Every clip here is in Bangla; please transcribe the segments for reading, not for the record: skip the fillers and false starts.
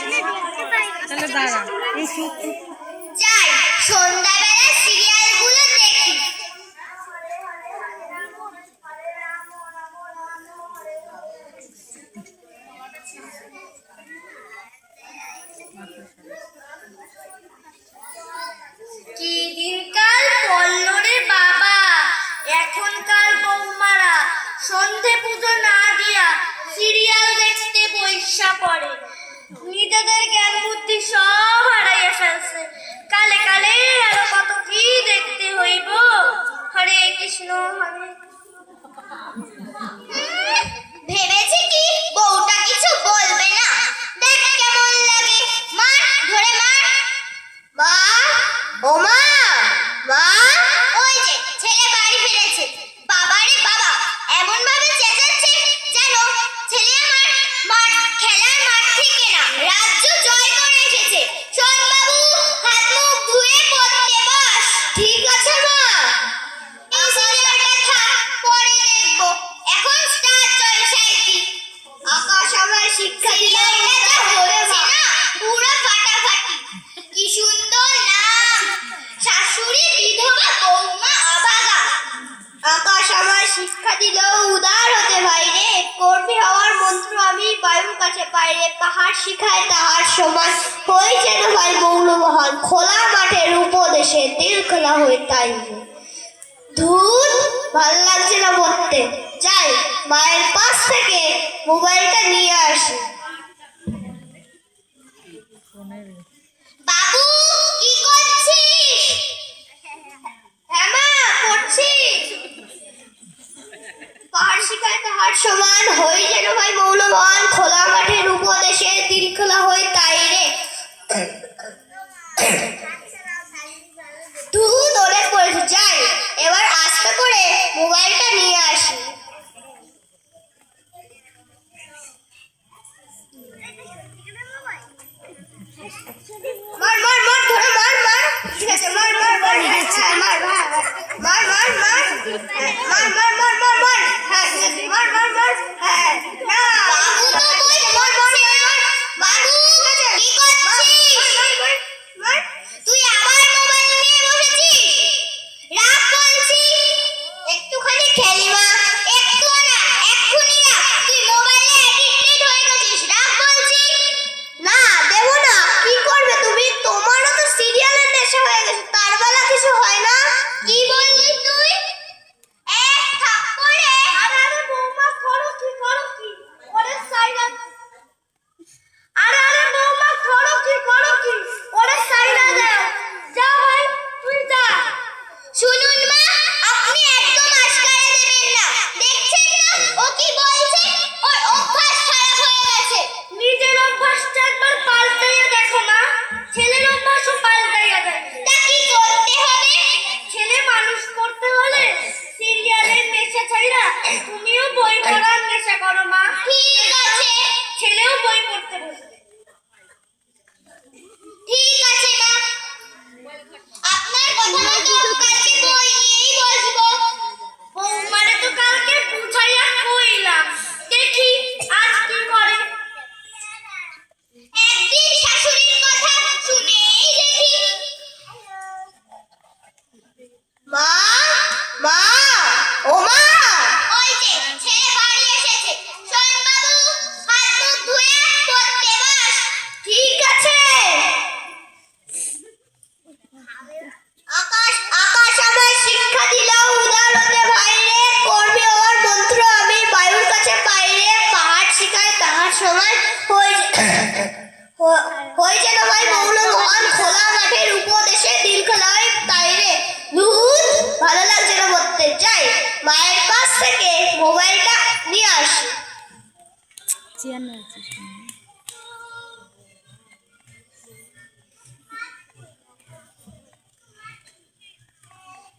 তাহলে দাঁড়া যাই সন্ধ্যাবেলা সিরিয়ালগুলো দেখি। কি দিনকাল পড়লো রে বাবা, এখনকার বৌমারা সন্ধে পুজো না দিয়া সিরিয়াল দেখতে বইসা পড়ে। নিজেদের জ্ঞান বুদ্ধি সব হারাইয়া ফেলছে। কালে কালে আরো কত কি দেখতে হইব। হরে কৃষ্ণ হরে। ভেবেছি কি বউটা কিছু বলবে না, দেখ কেমন লাগে। মার ধরে মার। মা, ও মা, মা, ওই যে ছেলে বাড়ি ফিরেছে। বাবা রে বাবা, এমন ভাবে চেঁচাচ্ছে যেন ছেলে আমার মাঠ খেলার মাঠ থেকে না, রাজ্য জয় করে এসেছে। শোন বাবু, হাত মুখ ধুয়ে পড়তে বস। ঠিক আছে মা। এই সিরিয়ালটা থাক, পরে দেখবো। এখন স্টার জলসায় দি। আকাশ আমার শিক্ষা দিল যা হচ্ছে না, পুরো ফাটাফাটি। কি সুন্দর নাম, শাশুড়ি বিধবা বৌমা অভাগা। আকাশ আমার শিক্ষা দিল উদার হতে ভাই রে, কর্মী হওয়ার মন্ত্র আমি বায়ুর কাছে পাই রে। পাহাড় শিখায় তাহার সমান, হই যেন ভাই মৌলমহান। খোলা মাঠের উপদেশে দিল খোলা হয়ে তাই ধুর, ভাল লাগছে না পড়তে। যাই মায়ের পাশ থেকে মোবাইলটা নিয়ে আসি। বাবু, কি করছিস? হ্যাঁ মা, পড়ছি। পাহাড় শিখায় তাহার সমান, হই যেন ভাই মৌলবান। খোলা মাঠের উপদেশে দিল খোলা হই তাই রে। ধুত, অনেক পড়েছি। যাই এবার আস্তে করে মোবাইলটা নিয়ে আসি। মার মার মার, ধরে মার মার। ঠিক আছে, মার মার মার। হ্যাঁ মার মার মার মার মার মার মার মার মার মার। হ্যাঁ ঠিক আছে, মার মার মার। হ্যাঁ না বাবু তো বই পড়ছে। বাবু কি করছিস? মার। তুই আবার মোবাইল নিয়ে বসেছিস? রাখ বলছি। একটুখানি খেলি মা। একটু না, এক্ষুনি রাখ। তুই মোবাইলে অ্যাডিক্টেড হয়ে গেছিস। রাখ বলছি। না দেবো না। কি করবে তুমি? তোমারও তো সিরিয়ালের নেশা হয়ে গেছে, তার বেলা কিছু হয় না। কি বললি তুই? এক থাপ্পড়ে। আরে বৌমা, করো কি করো কি? ওরে সাইলেন্ট। আরে বৌমা, করো কি করো কি? ওরে সাইলেন্ট দাও। যা ভাই, তুই যা। শুনুন মা, আপনি একদম আশকারা দেবেন না। দেখছেন না ও কি বলছে? ওর অভ্যাস খারাপ হয়ে গেছে। নিজের অভ্যাসটা একবার পাল্টাইয়া দেখো মা। ছেলের অভ্যাসও পাল্টাইয়া দেয়। তা কি করতে হবে? ছেলে মানুষ করতে হলে সিরিয়ালের নেশা ছাইরা তুমিও বই পড়ার নেশা করো মা। ঠিক আছে। ছেলেও বই পড়তে বসবে। ঠিক আছে মা, আপনার কথা মতো কালকে বই নিয়েই বসবো। বৌমারে তো কালকে বুঝাইয়া কইলাম, দেখি আজ কি করে। একদিন শাশুড়ির কথা শুনেই দেখি। মা, মা, ও মা, ওই যে ছেলে বাড়ি এসেছে। শোন বাবু, হাত মুখ ধুয়ে পড়তে বস। ঠিক আছে। আকাশ আকাশ আমার শিক্ষা দিল উদার হতে ভাই রে, কর্মী হওয়ার মন্ত্র আমি বায়ুর কাছে পাই রে। পাহাড় শিখায় তাহার সমান, হই যেন ভাই মৌলমহান। খোলা মাঠের উপদেশে দিল খোলা হয় তাই রে। ধুত, ভালো লাগছে না পড়তে। যাই মায়ের কাছ থেকে মোবাইলটা নিয়ে আসি।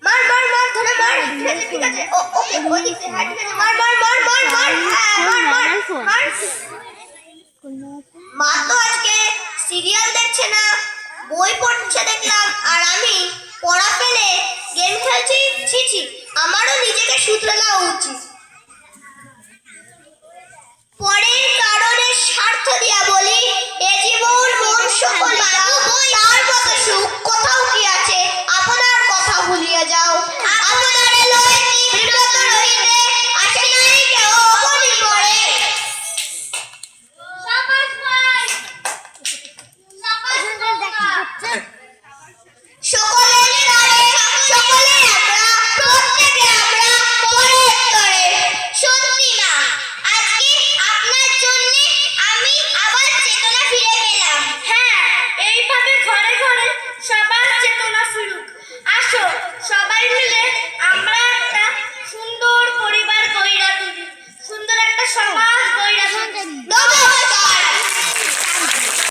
মার মার মার, ধরে মার। ঠিক আছে ঠিক আছে। ওকে ওই দিক থেকে। হ্যাঁ ঠিক আছে, মার মার মার মার মার। হ্যাঁ মার মার মার। মা তো আজকে সিরিয়াল দেখছে না, বই পড়ছে দেখলাম। আর আমি পড়া ফেলে গেম খেলছি। ছি ছি, আমারও নিজেকে শুধরে নেওয়া উচিত। পরের কারণে স্বার্থ দিয়া বলি,